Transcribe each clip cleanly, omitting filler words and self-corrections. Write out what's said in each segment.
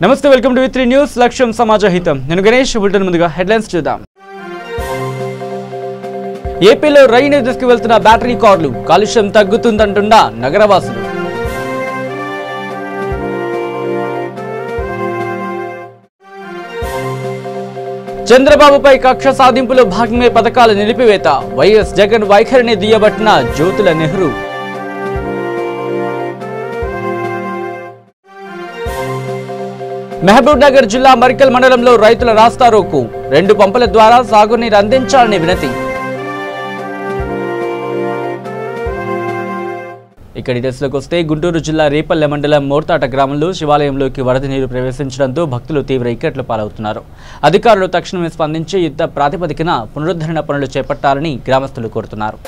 నమస్తే welcome to V3 news లక్ష్యం సమాజహితం నేను గణేష్ బులెటిన్ ముందుగా హెడ్లైన్స్ చూద్దాం ఏపీలో రైలు తీసుకు వెళ్తున్న బ్యాటరీ కార్లు కాలుష్యం తగ్గుతుందంటున్న నగరవాసులు చంద్రబాబుపై కక్ష సాధింపులో భాగమే పథకాల నిలిపివేత వైఎస్ జగన్ వైఖరిని దుయ్యబట్టిన జ్యోతుల నెహ్రూ మహబూబ్ నగర్ జిల్లా మరికల్ మండలంలో రైతుల రాస్తారోకు 2 పంపుల ద్వారా సాగునీరు అందించాలని వినతి. ఇక్కడి దశలోకి వస్తే గుంటూరు జిల్లా రేపల్లె మండలం మోర్తాట గ్రామంలో శివాలయంలోకి వరద నీరు ప్రవేశించడంతో భక్తులు తీవ్ర ఇక్కట్ల పాలవుతున్నారు. అధికారులు తక్షణమే స్పందించి యుద్ధ ప్రాతిపదికన పునరుద్ధరణ పనులు చేపట్టాలని గ్రామస్తులు కోరుతున్నారు.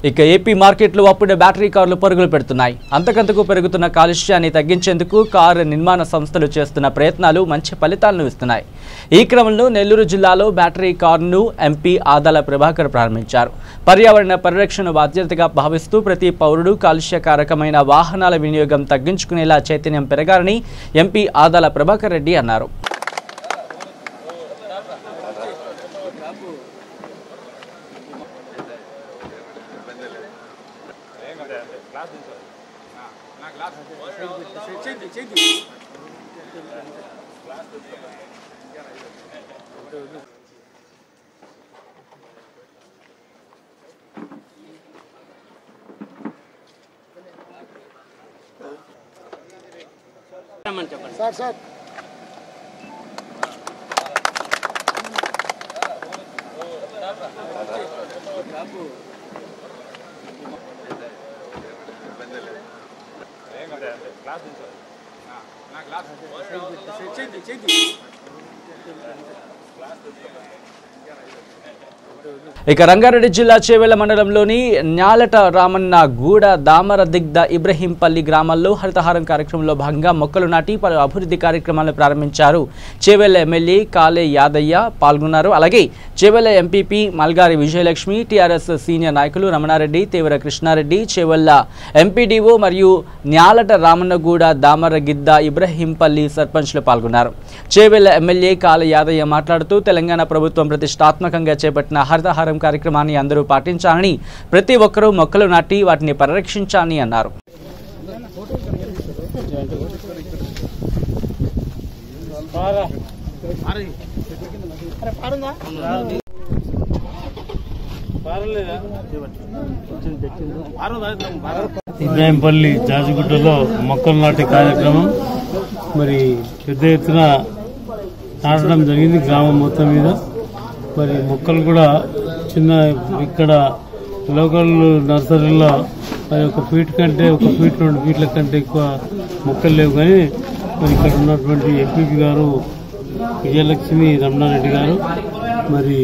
ఇక ఏపీ మార్కెట్లో అప్పుడే బ్యాటరీ కార్లు పరుగులు పెడుతున్నాయి. అంతకంతకు పెరుగుతున్న కాలుష్యాన్ని తగ్గించేందుకు కారు నిర్మాణ సంస్థలు చేస్తున్న ప్రయత్నాలు మంచి ఫలితాలను ఇస్తున్నాయి. ఈ క్రమంలో నెల్లూరు జిల్లాలో బ్యాటరీ కారును ఎంపీ ఆదాల ప్రభాకర్ ప్రారంభించారు. పర్యావరణ పరిరక్షణ బాధ్యతగా భావిస్తూ ప్రతి పౌరుడు కాలుష్యకారకమైన వాహనాల వినియోగం తగ్గించుకునేలా చైతన్యం పెరగాలని ఎంపీ ఆదాల ప్రభాకర్ రెడ్డి అన్నారు. సార్ ఇక రంగారెడ్డి జిల్లా చేవెళ్ల మండలంలోని న్యాలట రామన్న గూడ దామర దిగ్ద ఇబ్రహీంపల్లి గ్రామాల్లో హరితహారం కార్యక్రమంలో భాగంగా మొక్కలు నాటి పలు అభివృద్ధి కార్యక్రమాలను ప్రారంభించారు. చేవెళ్ల ఎమ్మెల్యే కాలే యాదయ్య పాల్గొన్నారు. అలాగే చేవెళ్ల ఎంపీపీ మల్గారి విజయలక్ష్మి, టీఆర్ఎస్ సీనియర్ నాయకులు రమణారెడ్డి, తేవర కృష్ణారెడ్డి, చేవెళ్ల ఎంపీడీఓ మరియు న్యాలట రామన్నగూడ దామర గిద్ద ఇబ్రహీంపల్లి సర్పంచ్లు పాల్గొన్నారు. చేవెళ్ల ఎమ్మెల్యే కాలే యాదయ్య మాట్లాడుతూ తెలంగాణ ప్రభుత్వం ప్రతిష్టాత్మకంగా చేపట్టిన హరితహారం కార్యక్రమాన్ని అందరూ పాటించాలని, ప్రతి ఒక్కరూ మొక్కలు నాటి వాటిని పరిరక్షించాలని అన్నారు. ఇబ్రాహీంపల్లి జాజిగుట్టలో మొక్కలు నాటే కార్యక్రమం మరి పెద్ద ఎత్తున నాటడం జరిగింది గ్రామం మొత్తం మీద. మరి మొక్కలు కూడా చిన్న ఇక్కడ లోకల్ నర్సరీలో మరి 1 ఫీట్ కంటే 1 ఫీట్ 2 ఫీట్ల కంటే ఎక్కువ మొక్కలు లేవు. కానీ మరి ఇక్కడ ఉన్నటువంటి ఎంపీపీ గారు విజయలక్ష్మి రమణారెడ్డి గారు మరి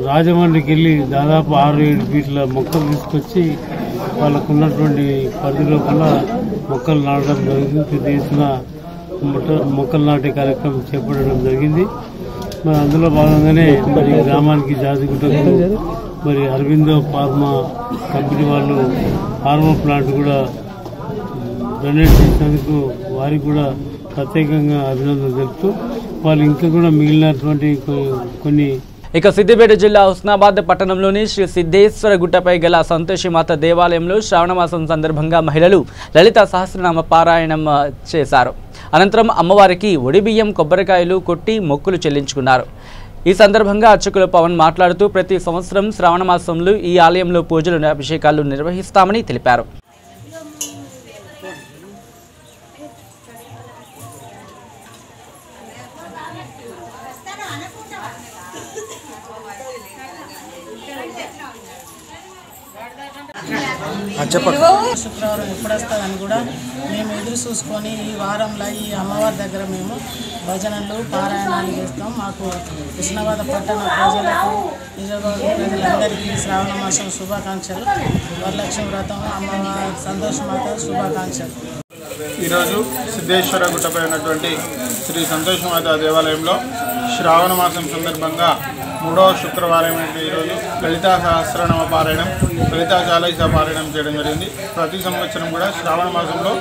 రాజమండ్రికి వెళ్ళి దాదాపు 6-7 ఫీట్ల మొక్కలు తీసుకొచ్చి వాళ్ళకు ఉన్నటువంటి పరిధి లోపల మొక్కలు నాటడం జరిగింది. పెద్ద ఎత్తున మొక్కలు నాటే కార్యక్రమం చేపట్టడం జరిగింది. మరి అందులో భాగంగానే మరి గ్రామానికి జాజిగుట్టకు మరి అరవిందో ఫార్మా కంపెనీ వాళ్ళు ఫార్మా ప్లాంట్ కూడా డొనేట్ చేసినందుకు వారికి కూడా ప్రత్యేకంగా అభినందనలు తెలుపుతూ వాళ్ళు ఇంకా కూడా మిగిలినటువంటి కొన్ని. ఇక సిద్దిపేట జిల్లా హుస్నాబాద్ పట్టణంలోని శ్రీ సిద్ధేశ్వర గుట్టపై గల సంతోషిమాత దేవాలయంలో శ్రావణమాసం సందర్భంగా మహిళలు లలిత సహస్రనామ పారాయణం చేశారు. అనంతరం అమ్మవారికి ఒడిబియ్యం కొబ్బరికాయలు కొట్టి మొక్కులు చెల్లించుకున్నారు. ఈ సందర్భంగా అర్చకులు పవన్ మాట్లాడుతూ ప్రతి సంవత్సరం శ్రావణ మాసంలో ఈ ఆలయంలో పూజలు అభిషేకాలు నిర్వహిస్తామని తెలిపారు. శుక్రవారం ఎప్పుడు వస్తుందని కూడా మేము ఎదురు చూసుకొని ఈ వారంలో ఈ అమ్మవారి దగ్గర మేము భజనలు పారాయణాలు చేస్తాం. మాకు హుస్నాబాద్ పట్టణ ప్రజలకు నిజామాబాద్ ప్రజలందరికీ శ్రావణ మాసం శుభాకాంక్షలు. వరలక్ష్మి వ్రతం అమ్మవారి సంతోషమాత శుభాకాంక్షలు. ఈరోజు సిద్ధేశ్వర గుట్టపై ఉన్నటువంటి శ్రీ సంతోషమాత దేవాలయంలో శ్రావణ మాసం సందర్భంగా 3వ శుక్రవారం ఈరోజు లలితా సహస్రనామ పారాయణం, లలితా చాలీసా పారాయణం చేయడం జరిగింది. ప్రతి సంవత్సరం కూడా శ్రావణ మాసంలో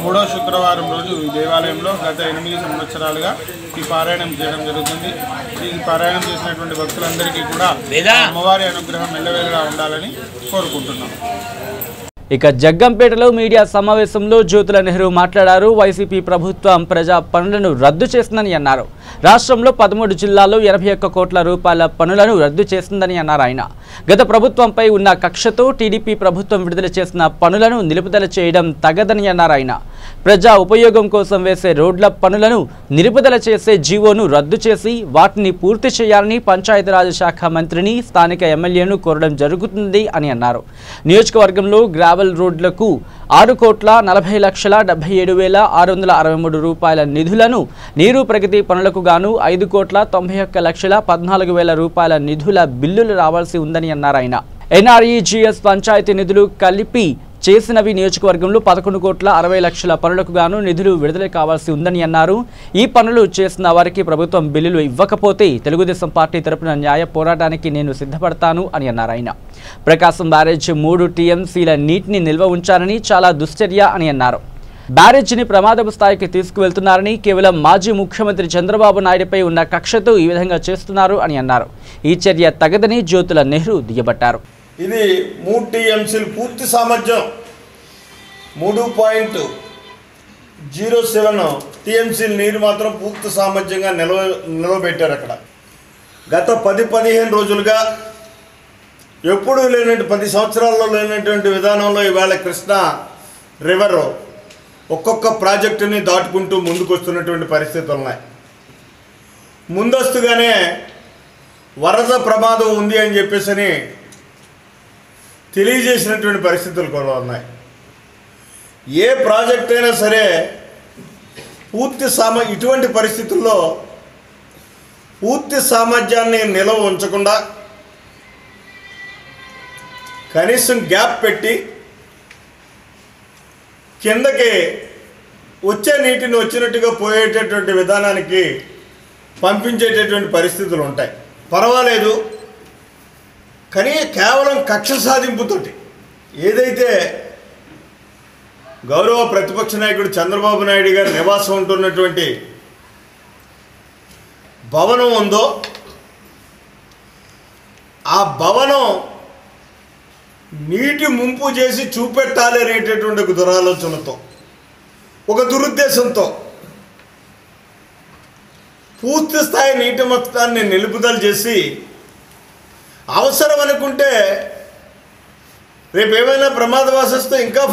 3వ శుక్రవారం రోజు ఈ దేవాలయంలో గత 8 సంవత్సరాలుగా ఈ పారాయణం చేయడం జరుగుతుంది. ఈ పారాయణం చేసినటువంటి భక్తులందరికీ కూడా అమ్మవారి అనుగ్రహం ఎల్లవేళలా ఉండాలని కోరుకుంటున్నాం. ఇక జగ్గంపేటలో మీడియా సమావేశంలో జ్యోతుల నెహ్రూ మాట్లాడారు. వైసీపీ ప్రభుత్వం ప్రజా పనులను రద్దు చేసిందని అన్నారు. రాష్ట్రంలో 13 జిల్లాల్లో 81 కోట్ల రూపాయల పనులను రద్దు చేసిందని అన్నారు ఆయన. గత ప్రభుత్వంపై ఉన్న కక్షతో టీడీపీ ప్రభుత్వం విడుదల చేసిన పనులను నిలుపుదల చేయడం తగదని అన్నారు ఆయన. ప్రజా ఉపయోగం కోసం వేసే రోడ్ల పనులను నిలుపుదల చేసే జీవోను రద్దు చేసి వాటిని పూర్తి చేయాలని పంచాయతీరాజ్ శాఖ మంత్రిని, స్థానిక ఎమ్మెల్యేను కోరడం జరుగుతుంది అని అన్నారు. నియోజకవర్గంలో గ్రావెల్ రోడ్లకు 6,40,77,663 రూపాయల నిధులను, నీరు ప్రగతి పనులకు గాను 5,91,14,000 రూపాయల నిధుల బిల్లులు రావాల్సి ఉందని అన్నారు ఆయన. ఎన్ఆర్ఈజీఎస్ పంచాయతీ నిధులు కలిపి చేసినవి నియోజకవర్గంలో 11,60,00,000 పనులకు గాను నిధులు విడుదల కావాల్సి ఉందని అన్నారు. ఈ పనులు చేసిన వారికి ప్రభుత్వం బిల్లులు ఇవ్వకపోతే తెలుగుదేశం పార్టీ తరపున న్యాయ పోరాటానికి నేను సిద్ధపడతాను అని అన్నారు ఆయన. ప్రకాశం బ్యారేజ్ 3 టీఎంసీల నీటిని నిల్వ ఉంచారని చాలా దుశ్చర్య అని అన్నారు. బ్యారేజీని ప్రమాదపు స్థాయికి తీసుకువెళ్తున్నారని, కేవలం మాజీ ముఖ్యమంత్రి చంద్రబాబు నాయుడుపై ఉన్న కక్షతో ఈ విధంగా చేస్తున్నారు అని అన్నారు. ఈ చర్య తగదని జ్యోతుల నెహ్రూ దుయ్యబట్టారు. ఇది 3 టీఎంసీలు పూర్తి సామర్థ్యం, 3.07 టీఎంసీల నీరు మాత్రం పూర్తి సామర్థ్యంగా నిలవబెట్టారు. అక్కడ గత 10-15 రోజులుగా ఎప్పుడూ లేనట్టు 10 సంవత్సరాల్లో లేనటువంటి విధానంలో ఇవాళ కృష్ణా రివర్ ఒక్కొక్క ప్రాజెక్టుని దాటుకుంటూ ముందుకు వస్తున్నటువంటి పరిస్థితులు ఉన్నాయి. ముందస్తుగానే వరద ప్రమాదం ఉంది అని చెప్పేసి తెలియజేసినటువంటి పరిస్థితులు కూడా ఉన్నాయి. ఏ ప్రాజెక్ట్ అయినా సరే ఇటువంటి పరిస్థితుల్లో పూర్తి సామర్థ్యాన్ని నిలవ ఉంచకుండా కనీసం గ్యాప్ పెట్టి కిందకి వచ్చే నీటిని వచ్చినట్టుగా పోయేటటువంటి విధానానికి పంపించేటటువంటి పరిస్థితులు ఉంటాయి. పర్వాలేదు, కానీ కేవలం కక్ష సాధింపుతోటి ఏదైతే గౌరవ ప్రతిపక్ష నాయకుడు చంద్రబాబు నాయుడు గారు నివాసం ఉంటున్నటువంటి భవనం ఉందో ఆ భవనం నీటి ముంపు చేసి చూపెట్టాలి అనేటటువంటి ఒక దురాలోచనతో, ఒక దురుద్దేశంతో పూర్తి స్థాయి నీటి మొత్తాన్ని నిలుపుదల చేసి అవసరం అనుకుంటే రేపు ఏమైనా ప్రమాదవశాత్తు ఇంకా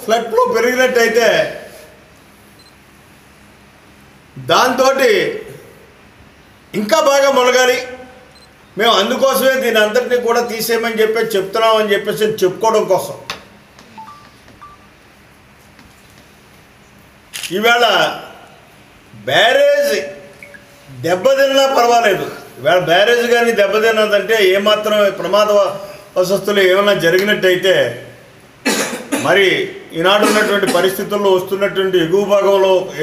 ఫ్లడ్లో పెరిగినట్టయితే దాంతో ఇంకా బాగా మొలగాలి, మేము అందుకోసమే దీని అంతటినీ కూడా తీసేయమని చెప్తున్నామని చెప్పేసి చెప్పుకోవడం కోసం ఈవేళ బ్యారేజ్ దెబ్బతిన్నా పర్వాలేదు. ఈవేళ బ్యారేజ్ కానీ దెబ్బతిన్నదంటే ఏమాత్రం ప్రమాదవశాత్తులు ఏమైనా జరిగినట్టయితే మరి ఈనాడు ఉన్నటువంటి పరిస్థితుల్లో వస్తున్నటువంటి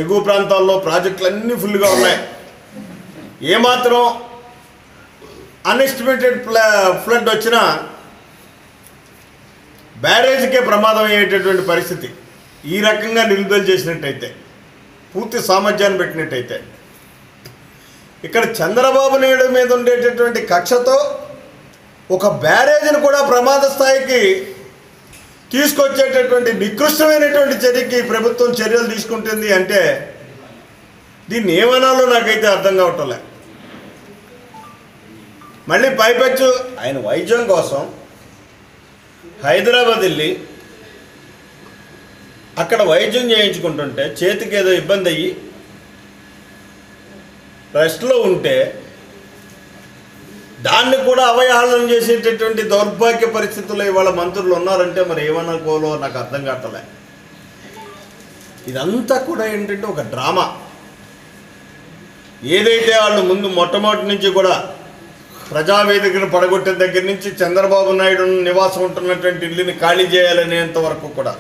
ఎగువ ప్రాంతాల్లో ప్రాజెక్టులు అన్నీ ఫుల్గా ఉన్నాయి. ఏమాత్రం అన్ఎస్టిమేటెడ్ ఫ్లడ్ వచ్చినా బ్యారేజ్కే ప్రమాదం అయ్యేటటువంటి పరిస్థితి ఈ రకంగా నిలుపుదల చేసినట్టయితే, పూర్తి సామర్థ్యాన్ని పెట్టినట్టయితే, ఇక్కడ చంద్రబాబు నాయుడు మీద ఉండేటటువంటి కక్షతో ఒక బ్యారేజ్ని కూడా ప్రమాద స్థాయికి తీసుకొచ్చేటటువంటి నికృష్టమైనటువంటి చర్యకి ప్రభుత్వం చర్యలు తీసుకుంటుంది అంటే దీన్ని ఏమనాలో నాకైతే అర్థం కావట్లే. మళ్ళీ పైపెచ్చు ఆయన వైద్యం కోసం హైదరాబాద్ వెళ్ళి అక్కడ వైద్యం చేయించుకుంటుంటే చేతికి ఏదో ఇబ్బంది అయ్యి రెస్ట్లో ఉంటే దాన్ని కూడా అవహేళన చేసేటటువంటి దౌర్భాగ్య పరిస్థితుల్లో ఇవాళ మంత్రులు ఉన్నారంటే మరి ఏమనుకోలో నాకు అర్థం కావట్లే. ఇదంతా కూడా ఏంటంటే ఒక డ్రామా. ఏదైతే వాళ్ళు ముందు మొట్టమొదటి నుంచి కూడా ప్రజావేదికను పడగొట్టిన దగ్గర నుంచి చంద్రబాబు నాయుడు నివాసం ఉంటున్నటువంటి ఇల్లుని ఖాళీ చేయాలనేంత వరకు కూడా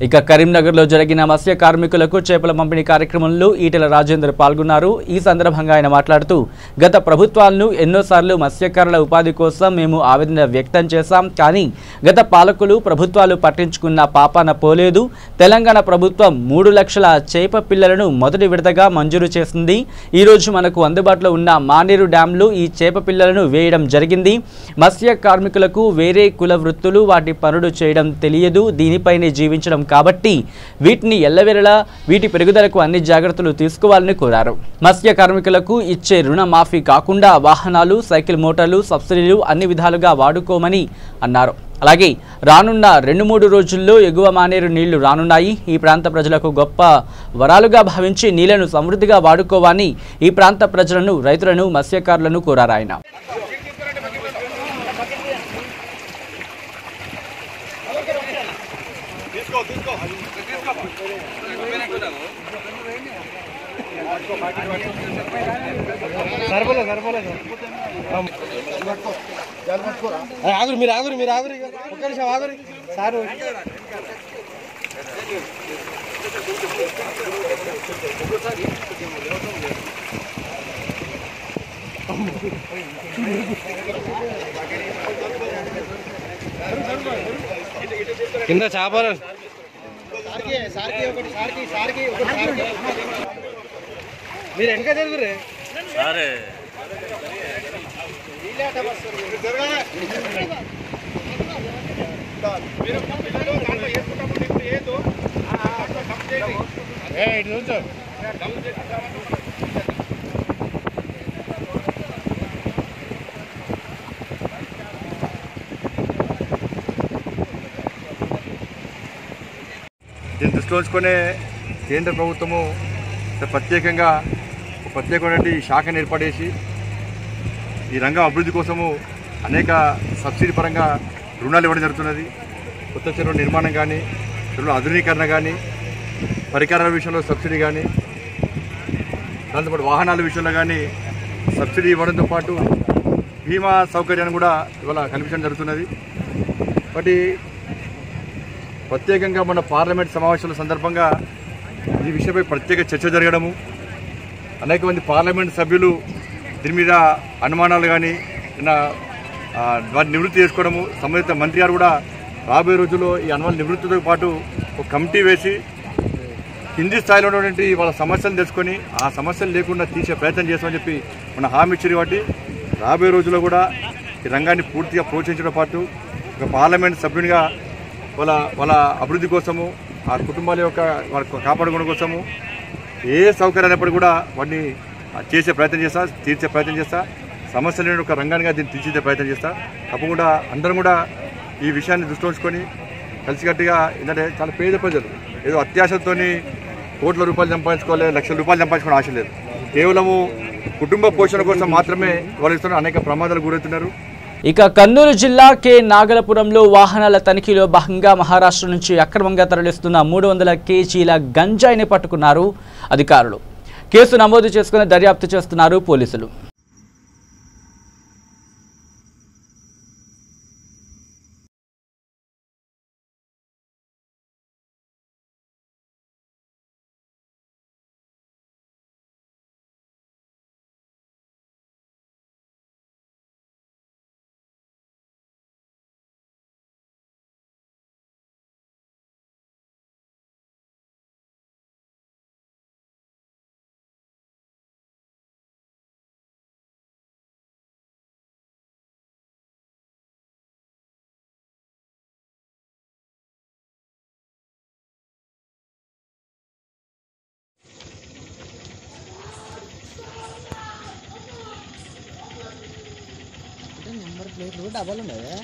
ఇక కరీంనగర్లో జరిగిన మత్స్య కార్మికులకు చేపల పంపిణీ కార్యక్రమంలో ఈటెల రాజేందర్ పాల్గొన్నారు. ఈ సందర్భంగా ఆయన మాట్లాడుతూ గత ప్రభుత్వాలను ఎన్నోసార్లు మత్స్యకారుల ఉపాధి కోసం మేము ఆవేదన వ్యక్తం చేశాం. కానీ గత పాలకులు ప్రభుత్వాలు పట్టించుకున్న పాపాన పోలేదు. తెలంగాణ ప్రభుత్వం 3 లక్షల చేప పిల్లలను మొదటి విడతగా మంజూరు చేసింది. ఈరోజు మనకు అందుబాటులో ఉన్న మానేరు డ్యాంలో ఈ చేప పిల్లలను వేయడం జరిగింది. మత్స్య కార్మికులకు వేరే కుల వృత్తులు వాటి పనులు చేయడం తెలియదు. దీనిపైనే జీవించడం కాబట్టి వీటిని ఎల్లవేళలా వీటి పెరుగుదలకు అన్ని జాగ్రత్తలు తీసుకోవాలని కోరారు. మత్స్య కార్మికులకు ఇచ్చే రుణ మాఫీ కాకుండా వాహనాలు, సైకిల్ మోటార్లు, సబ్సిడీలు అన్ని విధాలుగా వాడుకోమని అన్నారు. అలాగే రానున్న 2-3 రోజుల్లో ఎగువ మానేరు నీళ్లు రానున్నాయి. ఈ ప్రాంత ప్రజలకు గొప్ప వరాలుగా భావించి నీళ్లను సమృద్ధిగా వాడుకోవాలని ఈ ప్రాంత ప్రజలను, రైతులను, మత్స్యకారులను కోరారు ఆయన. మీరు ఆగురి ఒక్క నిమిషం ఆగురి సార్. కింద చేపలు మీరు వెనక చదువురే సరే. దీన్ని దృష్టిలో ఉంచుకునే కేంద్ర ప్రభుత్వము ప్రత్యేకంగా ప్రత్యేకమైన శాఖను ఏర్పడేసి ఈ రంగం అభివృద్ధి కోసము అనేక సబ్సిడీ పరంగా రుణాలు ఇవ్వడం జరుగుతున్నది. కొత్త చెరువుల నిర్మాణం కానీ, చెరువుల ఆధునీకరణ కానీ, పరికరాల విషయంలో సబ్సిడీ కానీ, దాంతోపాటు వాహనాల విషయంలో కానీ సబ్సిడీ ఇవ్వడంతో పాటు బీమా సౌకర్యాన్ని కూడా ఇవాళ కల్పించడం జరుగుతున్నది. కాబట్టి ప్రత్యేకంగా మన పార్లమెంట్ సమావేశాల సందర్భంగా ఈ విషయంపై ప్రత్యేక చర్చ జరగడము, అనేక మంది పార్లమెంట్ సభ్యులు దీని మీద అనుమానాలు కానీ వాటిని నివృత్తి చేసుకోవడము, సంబంధిత మంత్రి గారు కూడా రాబోయే రోజుల్లో ఈ అనుమానాల నివృత్తితో పాటు ఒక కమిటీ వేసి కింది స్థాయిలో ఉన్నటువంటి వాళ్ళ సమస్యలు తెలుసుకొని ఆ సమస్యలు లేకుండా తీసే ప్రయత్నం చేస్తామని చెప్పి మన హామీ ఇచ్చారు. కాబట్టి రాబోయే రోజుల్లో కూడా ఈ రంగాన్ని పూర్తిగా ప్రోత్సహించడం పాటు ఒక పార్లమెంట్ సభ్యునిగా వాళ్ళ అభివృద్ధి కోసము, ఆ కుటుంబాల యొక్క వాళ్ళ కాపాడుకోవడం కోసము ఏ సౌకర్యం అయినప్పుడు కూడా వాటిని చేసే ప్రయత్నం చేస్తా, తీర్చే ప్రయత్నం చేస్తా, సమస్య లేని ఒక రంగానిగా దీన్ని తీర్చిదే ప్రయత్నం చేస్తా. తప్పకుండా అందరం కూడా ఈ విషయాన్ని దృష్టిలో ఉంచుకొని కలిసికట్టుగా, ఏంటంటే చాలా పేద ప్రజలు ఏదో అత్యాశతో కోట్ల రూపాయలు సంపాదించుకోవాలి, లక్షల రూపాయలు సంపాదించుకోవడం ఆశ లేదు. కేవలము కుటుంబ పోషణ కోసం మాత్రమే వాళ్ళు ఇస్తున్న అనేక ప్రమాదాలు గురవుతున్నారు. ఇక కర్నూలు జిల్లా కె నాగలపురంలో వాహనాల తనిఖీలో భాగంగా మహారాష్ట్ర నుంచి అక్రమంగా తరలిస్తున్న 300 కేజీల గంజాయిని పట్టుకున్నారు అధికారులు. కేసు నమోదు చేసుకుని దర్యాప్తు చేస్తున్నారు పోలీసులు. ప్లేట్లు డబల్ ఉన్నాయి.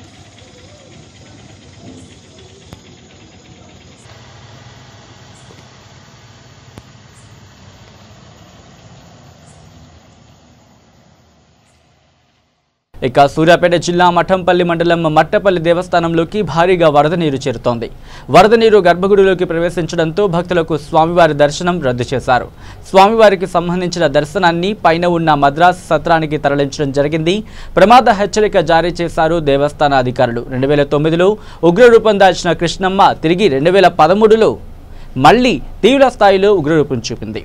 ఇక సూర్యాపేట జిల్లా మఠంపల్లి మండలం మట్టపల్లి దేవస్థానంలోకి భారీగా వరద నీరు చేరుతోంది. వరద నీరు గర్భగుడిలోకి ప్రవేశించడంతో భక్తులకు స్వామివారి దర్శనం రద్దు చేశారు. స్వామివారికి సంబంధించిన దర్శనాన్ని పైన ఉన్న మద్రాసు సత్రానికి తరలించడం జరిగింది. ప్రమాద హెచ్చరిక జారీ చేశారు దేవస్థాన అధికారులు. 2009లో ఉగ్రరూపం దాల్చిన కృష్ణమ్మ తిరిగి 2013లో మళ్లీ తీవ్ర స్థాయిలో ఉగ్రరూపం చూపింది.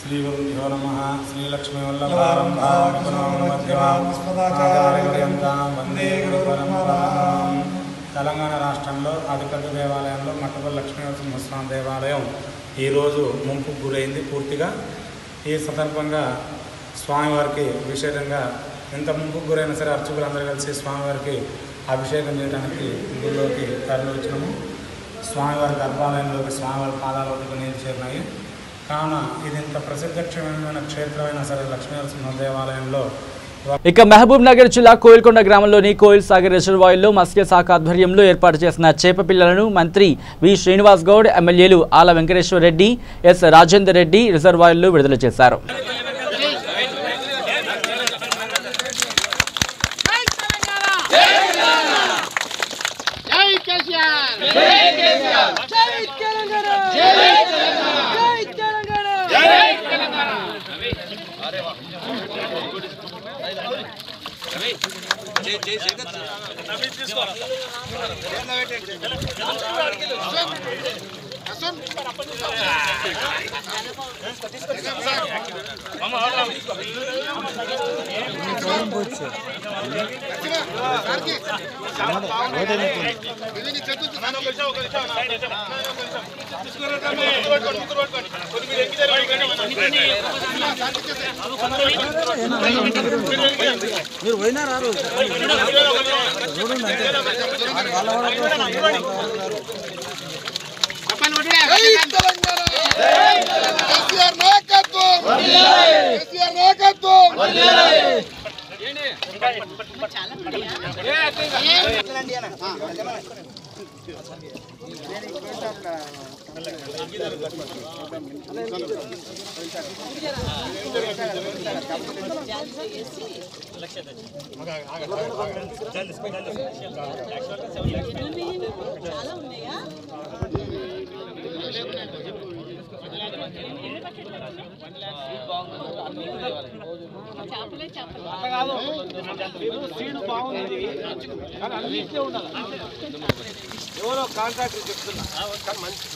श्रीगुरुभ्यो नमः। श्रीलक्ष्मीवल्लभारम्भामध्यमाचार्यपर्यन्तां वन्दे गुरुपरम्परां। తెలంగాణ రాష్ట్రంలో అతిపెద్ద దేవాలయంలో మట్టపల్లి లక్ష్మీనరసింహస్వామి దేవాలయం ఈరోజు ముంపుకు గురైంది పూర్తిగా. ఈ సందర్భంగా స్వామివారికి విశేషంగా ఎంత ముంపుకు గురైనా సరే అర్చకులందరూ కలిసి స్వామివారికి అభిషేకం చేయడానికి గుడిలోకి తరలివచ్చినాము. స్వామివారి గర్భాలయంలోకి స్వామివారి పాదాలకి నీరు చేరినాయి. కావున ఇది ఇంత ప్రసిద్ధమైన క్షేత్రమైన సరే లక్ష్మీనరసింహ దేవాలయంలో ఇక మహబూబ్ నగర్ జిల్లా కోయిల్కొండ గ్రామంలోని కోయిల్ సాగర్ రిజర్వాయర్లో మత్స్య శాఖ ఆధ్వర్యంలో ఏర్పాటు చేసిన చేప పిల్లలను మంత్రి వి శ్రీనివాస్ గౌడ్, ఎమ్మెల్యేలు ఆల వెంకటేశ్వర రెడ్డి, ఎస్ రాజేందర్ రెడ్డి రిజర్వాయర్లో విడుదల చేశారు. మీరు పోయినా రారు ఎవరో కాంట్రాక్టర్ చెప్తున్నా మంచి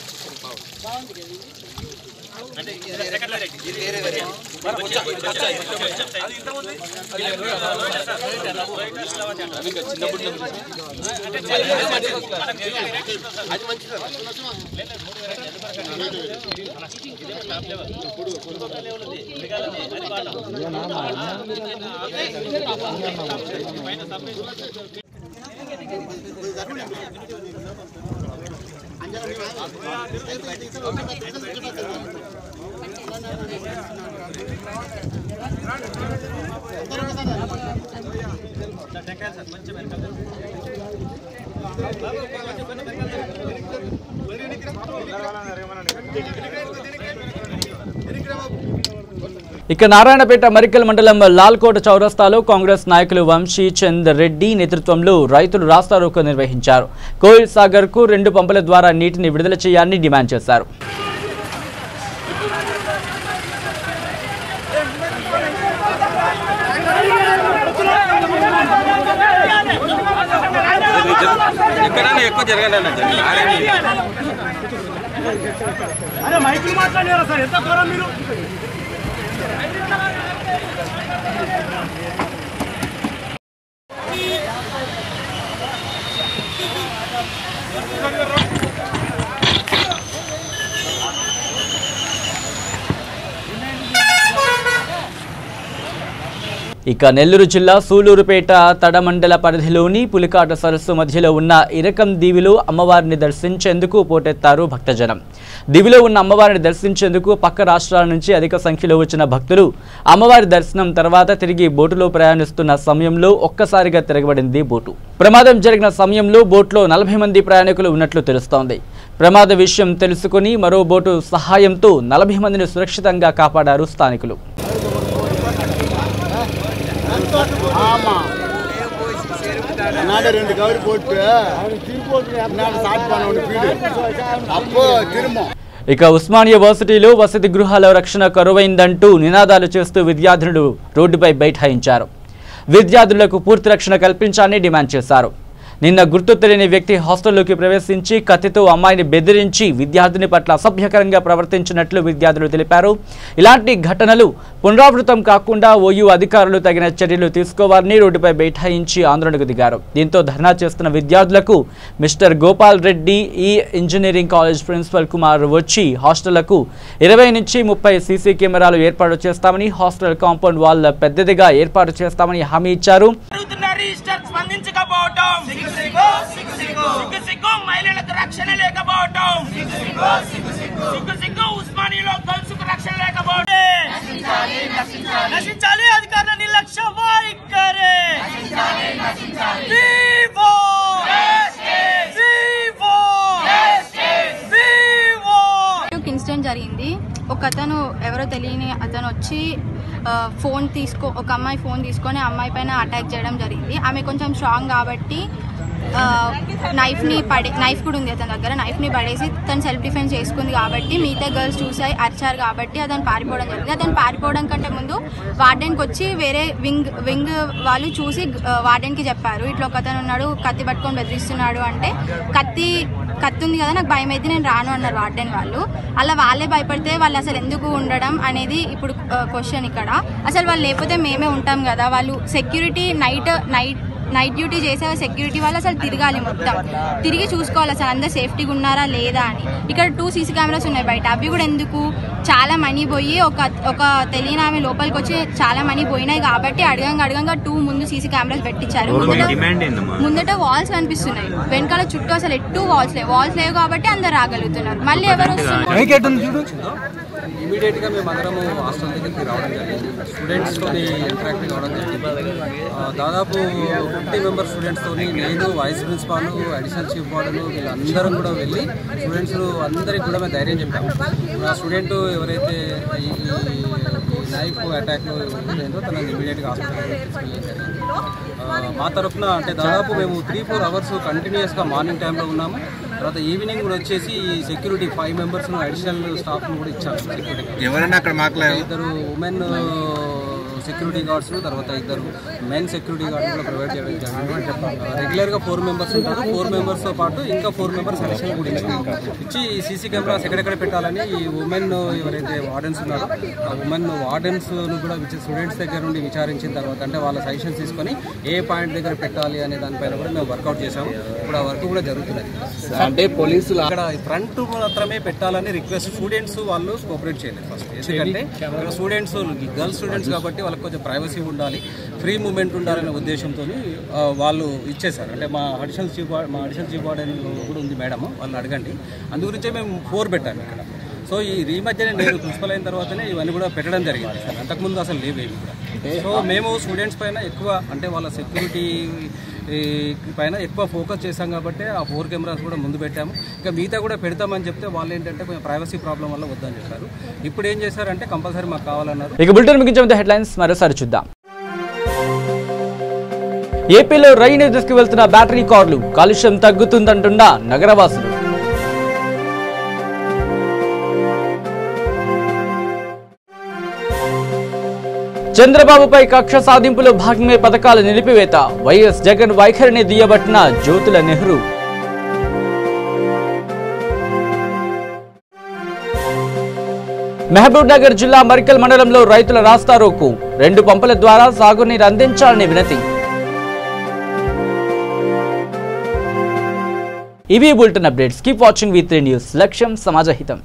ఇక నారాయణపేట మరికల్ మండలం లాల్కోట చౌరస్తాలో కాంగ్రెస్ నాయకులు వంశీ చంద్ రెడ్డి నేతృత్వంలో రైతులు రాస్తారోకో నిర్వహించారు. కోయిల్ సాగర్ కు 2 పంపుల ద్వారా నీటిని విడుదల చేయాలని డిమాండ్ చేశారు. ఇక నెల్లూరు జిల్లా సూలూరుపేట తడమండల పరిధిలోని పులికాట సరస్సు మధ్యలో ఉన్న ఇరకం దీవిలో అమ్మవారిని దర్శించేందుకు పోటెత్తారు భక్తజనం. దివిలో ఉన్న అమ్మవారిని దర్శించేందుకు పక్క రాష్ట్రాల నుంచి అధిక సంఖ్యలో వచ్చిన భక్తులు అమ్మవారి దర్శనం తర్వాత తిరిగి బోటులో ప్రయాణిస్తున్న సమయంలో ఒక్కసారిగా తిరగబడింది బోటు. ప్రమాదం జరిగిన సమయంలో బోట్లో 40 మంది ప్రయాణికులు ఉన్నట్లు తెలుస్తోంది. ప్రమాద విషయం తెలుసుకుని మరో బోటు సహాయంతో 40 మందిని సురక్షితంగా కాపాడారు స్థానికులు. ఇక ఉస్మానియా వర్సిటీలో వసతి గృహాల రక్షణ కరువైందంటూ నినాదాలు చేస్తూ విద్యార్థులు రోడ్డుపై బైఠాయించారు. విద్యార్థులకు పూర్తి రక్షణ కల్పించాలని డిమాండ్ చేశారు. నిన్న గుర్తు తెలియని వ్యక్తి హాస్టల్లోకి ప్రవేశించి కత్తితో అమ్మాయిని బెదిరించి విద్యార్థిని పట్ల అసభ్యకరంగా ప్రవర్తించినట్లు విద్యార్థులు తెలిపారు. ఇలాంటి ఘటనలు పునరావృతం కాకుండా ఓయూ అధికారులు తగిన చర్యలు తీసుకోవాలని రోడ్డుపై బైఠాయించి ఆందోళనకు దిగారు. దీంతో ధర్నా చేస్తున్న విద్యార్థులకు మిస్టర్ గోపాల్ రెడ్డి ఈ ఇంజనీరింగ్ కాలేజ్ ప్రిన్సిపల్ కుమార్ వచ్చి హాస్టళ్లకు 20 నుంచి 30 సీసీ కెమెరాలు ఏర్పాటు చేస్తామని, హాస్టల్ కాంపౌండ్ వాల్ పెద్దదిగా ఏర్పాటు చేస్తామని హామీ ఇచ్చారు. మహిళలకు రక్షణ లేకపోవటం, ఉస్మానియాలో గర్ల్స్కు రక్షణ లేకపోవడం, నశించాలి అధికారుల నిర్లక్ష్య వైఖరి. ఇన్సిడెంట్ జరిగింది. ఒక అతను ఎవరో తెలియని అతను వచ్చి ఒక అమ్మాయి ఫోన్ తీసుకొని అమ్మాయి పైన అటాక్ చేయడం జరిగింది. ఆమె కొంచెం స్ట్రాంగ్ కాబట్టి నైఫ్ కూడా ఉంది అతని దగ్గర. నైఫ్ని పడేసి తను సెల్ఫ్ డిఫెన్స్ చేసుకుంది కాబట్టి మిగతా గర్ల్స్ చూసి అరిచారు కాబట్టి అతను పారిపోవడం జరిగింది. అతను పారిపోవడం కంటే ముందు వార్డెన్కి వచ్చి వేరే వింగ్ వాళ్ళు చూసి వార్డెన్కి చెప్పారు, ఇట్లా ఒక అతను ఉన్నాడు కత్తి పట్టుకొని బెదిరిస్తున్నాడు అంటే, కత్తి ఉంది కదా నాకు భయం అయితే నేను రాను అన్నారు వార్డెన్ వాళ్ళు. అలా వాళ్ళే భయపడితే వాళ్ళు అసలు ఎందుకు ఉండడం అనేది ఇప్పుడు క్వశ్చన్. ఇక్కడ అసలు వాళ్ళు లేకపోతే మేమే ఉంటాం కదా. వాళ్ళు సెక్యూరిటీ నైట్ డ్యూటీ చేసే సెక్యూరిటీ వాళ్ళు అసలు తిరగాలి, మొత్తం తిరిగి చూసుకోవాలి అసలు అందరు సేఫ్టీగా ఉన్నారా లేదా అని. ఇక్కడ 2 CC కెమెరాస్ ఉన్నాయి బయట, అవి కూడా ఎందుకు, చాలా మనీ పోయి ఒక తెలియని ఆమె లోపలికి వచ్చి చాలా మనీ పోయినాయి కాబట్టి అడగంగా 2 ముందు CC కెమెరాస్ పెట్టించారు. ముందట వాల్స్ కనిపిస్తున్నాయి, వెనకాల చుట్టూ అసలు ఎట్టు వాల్స్ లేవు కాబట్టి అందరు రాగలుగుతున్నారు. మళ్ళీ ఎవరు వస్తున్నారు? ఇమీడియట్గా మేము అందరము హాస్టల్ దగ్గరికి రావడం జరిగింది. స్టూడెంట్స్తో ఇంటరాక్ట్ కావడం జరిగింది. దాదాపు 50 మెంబర్ స్టూడెంట్స్తో నేను, vice principal, additional chief warden వీళ్ళందరం కూడా వెళ్ళి స్టూడెంట్స్ అందరికీ కూడా మేము ధైర్యం చెప్పాము. ఆ స్టూడెంట్ ఎవరైతే ఈ నైఫ్ అటాక్ ఏందో తనని ఇమీడియట్గా హాస్పిటల్కి తీసుకెళ్ళడం జరిగింది. మా తరఫున అంటే దాదాపు మేము 3-4 అవర్స్ కంటిన్యూస్గా మార్నింగ్ టైంలో ఉన్నాము. తర్వాత ఈవినింగ్ కూడా వచ్చేసి సెక్యూరిటీ 5 మెంబర్స్ అడిషనల్ స్టాఫ్ను కూడా ఇచ్చాము. ఎవరైనా అక్కడ మాట్లాడారు, 2 ఉమెన్ సెక్యూరిటీ గార్డ్స్, తర్వాత 2 మెన్ సెక్యూరిటీ గార్డ్స్ కూడా ప్రొవైడ్ చేయడం జరిగింది. రెగ్యులర్గా 4 మెంబర్స్ ఉంటారు. 4 మెంబర్స్తో పాటు ఇంకా 4 మెంబర్స్ అడిషనల్ కూడా ఇచ్చి CC కెమెరాస్ ఎక్కడెక్కడ పెట్టాలని ఈ ఉమెన్ ఎవరైతే వార్డెన్స్ ఉన్నారో ఆ ఉమెన్ వార్డెన్స్ను కూడా స్టూడెంట్స్ దగ్గర నుండి విచారించిన తర్వాత అంటే వాళ్ళ సజెషన్స్ తీసుకొని ఏ పాయింట్ దగ్గర పెట్టాలి అనే దానిపైన కూడా మేము వర్కౌట్ చేసాము. ఇప్పుడు ఆ వర్క్ కూడా జరుగుతున్నది. అంటే పోలీసులు అక్కడ ఫ్రంట్ మాత్రమే పెట్టాలని రిక్వెస్ట్, స్టూడెంట్స్ వాళ్ళు కోఆపరేట్ చేయలేదు ఫస్ట్. ఎందుకంటే స్టూడెంట్స్ గర్ల్స్ స్టూడెంట్స్ కాబట్టి వాళ్ళకి కొంచెం ప్రైవసీ ఉండాలి, ఫ్రీ మూవ్మెంట్ ఉండాలనే ఉద్దేశంతో వాళ్ళు ఇచ్చేసారు. అంటే మా అడిషనల్ చీఫ్ వార్డెన్ కూడా ఉంది మేడం, వాళ్ళని అడగండి. అందుగురించే మేము 4 పెట్టాము ఇక్కడ. సో ఈ మధ్యనే నేను ప్రిన్సిపల్ అయిన తర్వాతనే ఇవన్నీ కూడా పెట్టడం జరిగింది. అంతకుముందు అసలు లేవేవి కూడా. సో మేము స్టూడెంట్స్ పైన ఎక్కువ అంటే వాళ్ళ సెక్యూరిటీ పైన ఎక్కువ ఫోకస్ చేశాం కాబట్టి ఆ 4 కెమెరాస్ కూడా ముందు పెట్టాము. ఇంకా మిగతా కూడా పెడతామని చెప్తే వాళ్ళు ఏంటంటే కొంచెం ప్రైవసీ ప్రాబ్లం వల్ల వద్దని చెప్పారు. ఇప్పుడు ఏం చేశారంటే కంపల్సరీ మాకు కావాలన్నారు. ఇక బులెటిన్ ముగించే హెడ్లైన్స్ మరోసారి చూద్దాం. ఏపీలో రైలు తీసుకువెళ్తున్న బ్యాటరీ కార్లు, కాలుష్యం తగ్గుతుందంటున్న నగరవాసులు. చంద్రబాబుపై కక్ష సాధింపులో భాగమే పథకాల నిలిపివేత, వైఎస్ జగన్ వైఖరిని దుయ్యబట్టిన జ్యోతుల నెహ్రూ. మహబూబ్ నగర్ జిల్లా మరికల్ మండలంలో రైతుల రాస్తారోకు, 2 పంపుల ద్వారా సాగునీరు అందించాలని వినతి. ఇవి bulletin updates. Keep watching V3 news. లక్ష్యం సమాజహితం.